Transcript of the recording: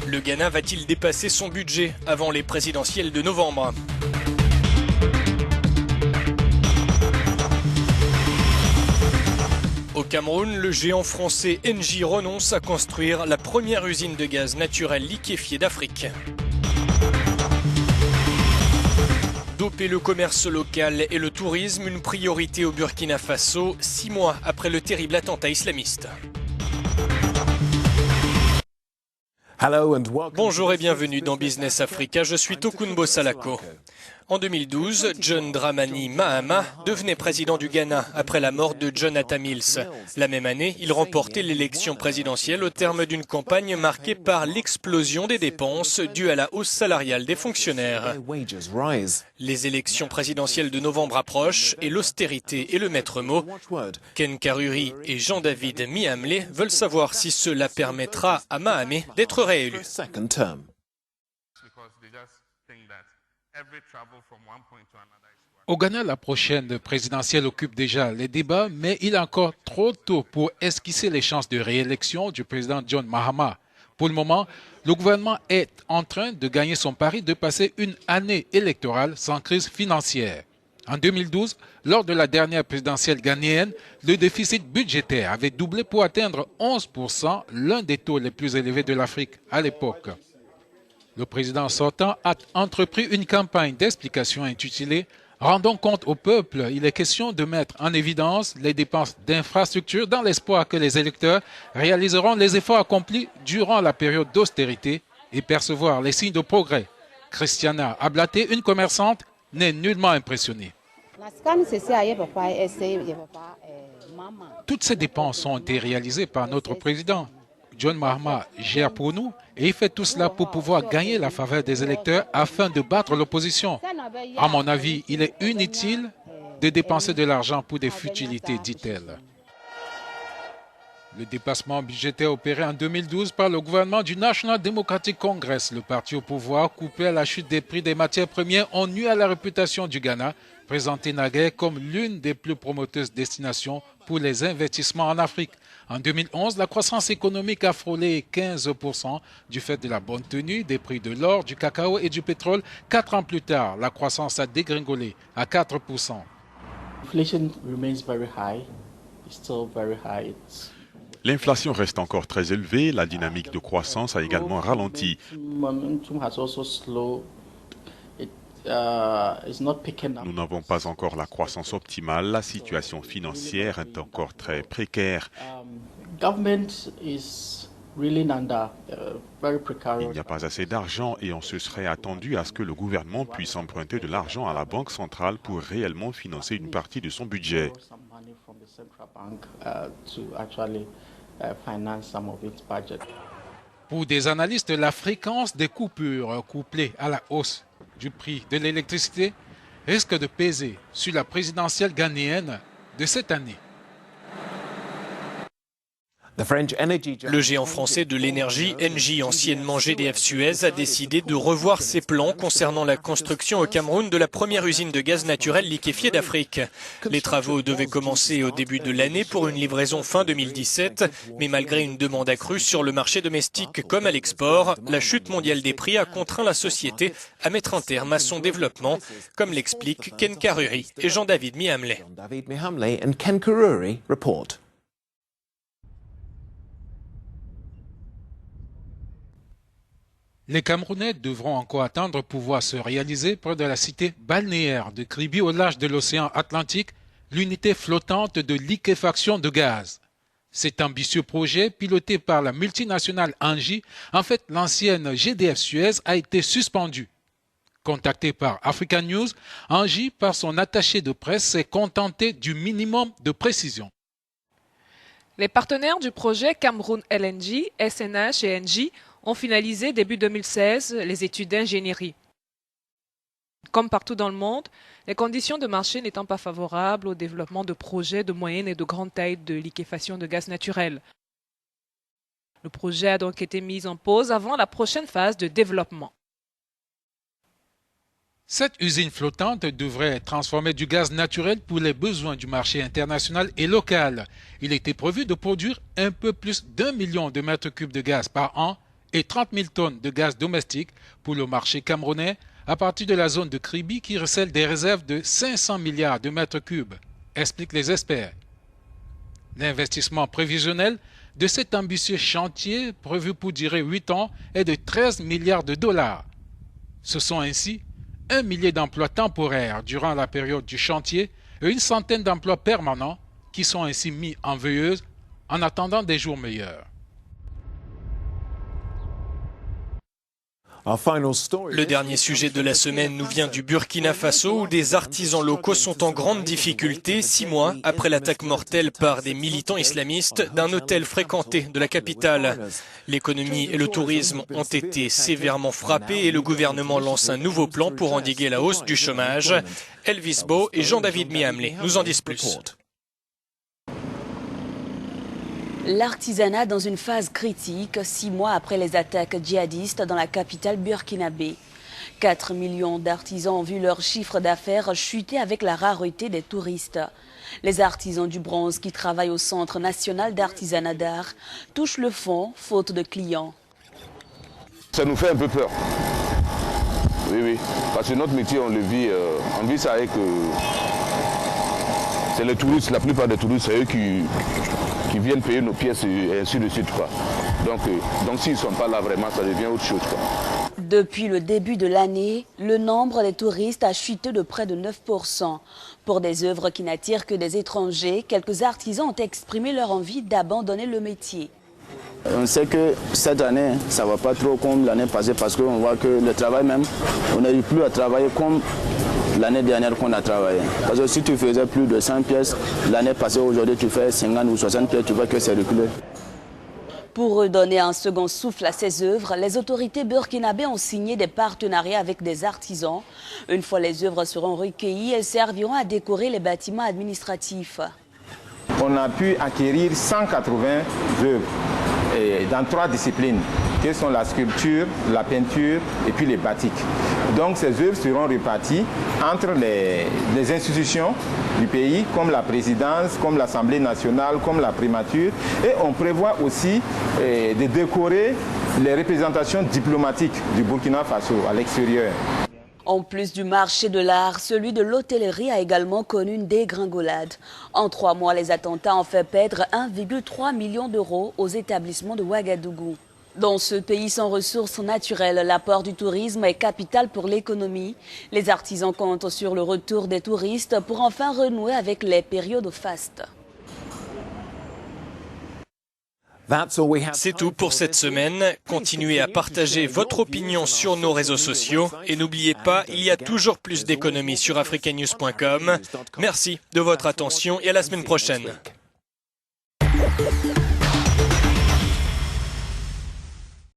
Le Ghana va-t-il dépasser son budget avant les présidentielles de novembre? Au Cameroun, le géant français Engie renonce à construire la première usine de gaz naturel liquéfié d'Afrique. Doper le commerce local et le tourisme, une priorité au Burkina Faso, 6 mois après le terrible attentat islamiste. Bonjour et bienvenue dans Business Africa, je suis Tokunbo Salako. En 2012, John Dramani Mahama devenait président du Ghana après la mort de John Atta Mills. La même année, il remportait l'élection présidentielle au terme d'une campagne marquée par l'explosion des dépenses dues à la hausse salariale des fonctionnaires. Les élections présidentielles de novembre approchent et l'austérité est le maître mot. Ken Karuri et Jean-David Miamlé veulent savoir si cela permettra à Mahama d'être réélu. Au Ghana, la prochaine présidentielle occupe déjà les débats, mais il est encore trop tôt pour esquisser les chances de réélection du président John Mahama. Pour le moment, le gouvernement est en train de gagner son pari de passer une année électorale sans crise financière. En 2012, lors de la dernière présidentielle ghanéenne, le déficit budgétaire avait doublé pour atteindre 11%, l'un des taux les plus élevés de l'Afrique à l'époque. Le président sortant a entrepris une campagne d'explication intitulée « Rendons compte au peuple ». Il est question de mettre en évidence les dépenses d'infrastructures dans l'espoir que les électeurs réaliseront les efforts accomplis durant la période d'austérité et percevoir les signes de progrès. Christiana Ablaté, une commerçante, n'est nullement impressionnée. Toutes ces dépenses ont été réalisées par notre président. John Mahama gère pour nous et il fait tout cela pour pouvoir gagner la faveur des électeurs afin de battre l'opposition. À mon avis, il est inutile de dépenser de l'argent pour des futilités, dit-elle. Le dépassement budgétaire opéré en 2012 par le gouvernement du National Democratic Congress, le parti au pouvoir, couplé à la chute des prix des matières premières, ont nui à la réputation du Ghana, présentée naguère comme l'une des plus promoteuses destinations pour les investissements en Afrique. En 2011, la croissance économique a frôlé 15% du fait de la bonne tenue des prix de l'or, du cacao et du pétrole. 4 ans plus tard, la croissance a dégringolé à 4%. L'inflation reste encore très élevée, la dynamique de croissance a également ralenti. Nous n'avons pas encore la croissance optimale, la situation financière est encore très précaire. Il n'y a pas assez d'argent et on se serait attendu à ce que le gouvernement puisse emprunter de l'argent à la Banque centrale pour réellement financer une partie de son budget. Pour des analystes, la fréquence des coupures couplée à la hausse du prix de l'électricité risque de peser sur la présidentielle ghanéenne de cette année. Le géant français de l'énergie, Engie, anciennement GDF Suez, a décidé de revoir ses plans concernant la construction au Cameroun de la première usine de gaz naturel liquéfié d'Afrique. Les travaux devaient commencer au début de l'année pour une livraison fin 2017, mais malgré une demande accrue sur le marché domestique comme à l'export, la chute mondiale des prix a contraint la société à mettre un terme à son développement, comme l'expliquent Ken Karuri et Jean-David Miamlé. Les Camerounais devront encore attendre pour voir se réaliser près de la cité balnéaire de Kribi au large de l'océan Atlantique l'unité flottante de liquéfaction de gaz. Cet ambitieux projet, piloté par la multinationale Engie, en fait l'ancienne GDF Suez, a été suspendu. Contacté par African News, Engie, par son attaché de presse, s'est contenté du minimum de précision. Les partenaires du projet Cameroun LNG, SNH et Engie ont finalisé début 2016 les études d'ingénierie. Comme partout dans le monde, les conditions de marché n'étant pas favorables au développement de projets de moyenne et de grande taille de liquéfaction de gaz naturel. Le projet a donc été mis en pause avant la prochaine phase de développement. Cette usine flottante devrait transformer du gaz naturel pour les besoins du marché international et local. Il était prévu de produire un peu plus d'1 million de mètres cubes de gaz par an et 30 000 tonnes de gaz domestique pour le marché camerounais à partir de la zone de Kribi qui recèle des réserves de 500 milliards de mètres cubes, expliquent les experts. L'investissement prévisionnel de cet ambitieux chantier prévu pour durer 8 ans est de 13 milliards de dollars. Ce sont ainsi 1 millier d'emplois temporaires durant la période du chantier et une centaine d'emplois permanents qui sont ainsi mis en veilleuse en attendant des jours meilleurs. Le dernier sujet de la semaine nous vient du Burkina Faso où des artisans locaux sont en grande difficulté 6 mois après l'attaque mortelle par des militants islamistes d'un hôtel fréquenté de la capitale. L'économie et le tourisme ont été sévèrement frappés et le gouvernement lance un nouveau plan pour endiguer la hausse du chômage. Elvis Beau et Jean-David Miamlé nous en disent plus. L'artisanat dans une phase critique 6 mois après les attaques djihadistes dans la capitale burkinabé. 4 millions d'artisans ont vu leur chiffre d'affaires chuter avec la rareté des touristes. Les artisans du bronze qui travaillent au Centre national d'artisanat d'art touchent le fond faute de clients. Ça nous fait un peu peur. Oui, parce que notre métier on vit ça avec... c'est les touristes, la plupart des touristes, c'est eux qui viennent payer nos pièces et ainsi de suite, quoi. Donc s'ils ne sont pas là, vraiment, ça devient autre chose, quoi. Depuis le début de l'année, le nombre des touristes a chuté de près de 9%. Pour des œuvres qui n'attirent que des étrangers, quelques artisans ont exprimé leur envie d'abandonner le métier. On sait que cette année, ça ne va pas trop comme l'année passée parce qu'on voit que le travail même, on n'arrive plus à travailler comme l'année dernière qu'on a travaillé. Parce que si tu faisais plus de 100 pièces, l'année passée, aujourd'hui tu fais 50 ou 60 pièces, tu vois que c'est reculé. Pour redonner un second souffle à ces œuvres, les autorités burkinabées ont signé des partenariats avec des artisans. Une fois les œuvres seront recueillies, elles serviront à décorer les bâtiments administratifs. On a pu acquérir 180 œuvres dans 3 disciplines, qui sont la sculpture, la peinture et puis les batiks. Donc ces œuvres seront réparties entre les institutions du pays, comme la présidence, comme l'Assemblée nationale, comme la primature. Et on prévoit aussi de décorer les représentations diplomatiques du Burkina Faso à l'extérieur. En plus du marché de l'art, celui de l'hôtellerie a également connu une dégringolade. En 3 mois, les attentats ont fait perdre 1,3 million d'euros aux établissements de Ouagadougou. Dans ce pays sans ressources naturelles, l'apport du tourisme est capital pour l'économie. Les artisans comptent sur le retour des touristes pour enfin renouer avec les périodes fastes. C'est tout pour cette semaine. Continuez à partager votre opinion sur nos réseaux sociaux. Et n'oubliez pas, il y a toujours plus d'économies sur africanews.com. Merci de votre attention et à la semaine prochaine.